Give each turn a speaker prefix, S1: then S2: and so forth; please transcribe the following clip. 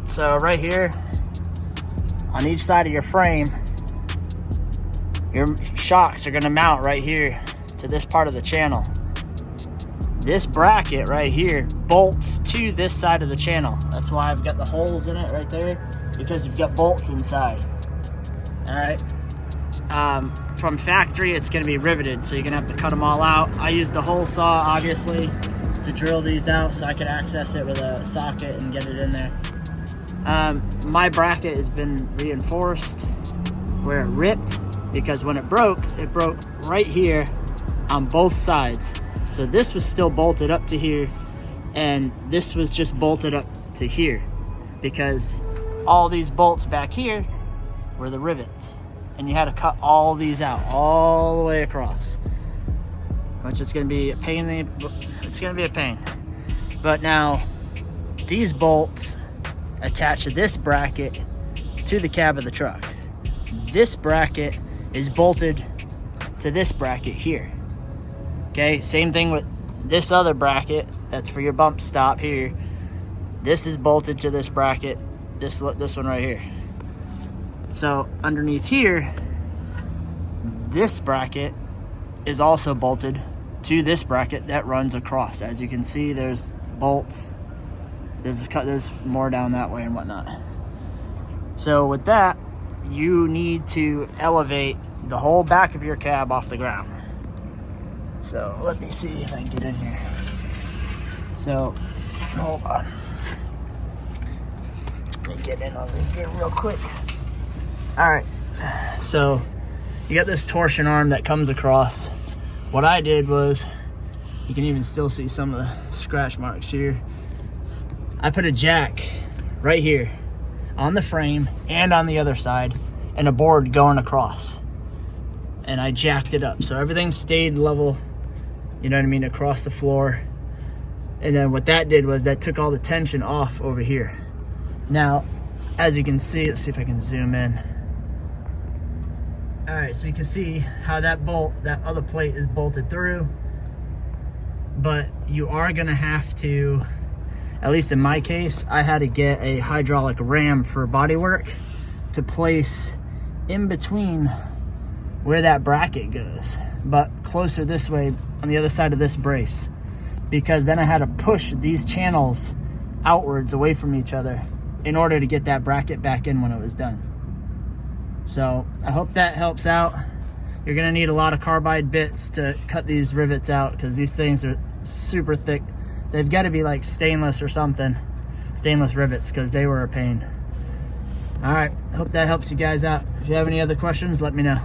S1: So right here, on each side of your frame, your shocks are gonna mount right here to this part of the channel. This bracket right here bolts to this side of the channel. That's why I've got the holes in it right there, because you've got bolts inside. All right. From factory, it's gonna be riveted, so you're gonna have to cut them all out. I used the hole saw, obviously, to drill these out so I could access it with a socket and get it in there. My bracket has been reinforced where it ripped, because when it broke right here on both sides. So this was still bolted up to here, and this was just bolted up to here, because all these bolts back here were the rivets, and you had to cut all these out all the way across, which is going to be a pain. It's going to be a pain. But now these bolts attach to this bracket to the cab of the truck. This bracket is bolted to this bracket here. Okay, same thing with this other bracket that's for your bump stop here. This is bolted to this bracket, this one right here. So underneath here, this bracket is also bolted to this bracket that runs across. As you can see, there's bolts. There's more down that way and whatnot. So with that, you need to elevate the whole back of your cab off the ground. So let me see if I can get in here. So hold on. Let me get in over here real quick. All right, so you got this torsion arm that comes across. What I did was, you can even still see some of the scratch marks here. I put a jack right here on the frame and on the other side, and a board going across. And I jacked it up so everything stayed level, you know what I mean, across the floor. And then what that did was that took all the tension off over here. Now, as you can see, let's see if I can zoom in. All right, so you can see how that other plate is bolted through, but you are gonna have to, at least in my case, I had to get a hydraulic ram for bodywork to place in between where that bracket goes, but closer this way on the other side of this brace, because then I had to push these channels outwards away from each other in order to get that bracket back in when it was done. So I hope that helps out. You're gonna need a lot of carbide bits to cut these rivets out, because these things are super thick. They've got to be like stainless or something, stainless rivets, because they were a pain. All right, hope that helps you guys out. If you have any other questions, let me know.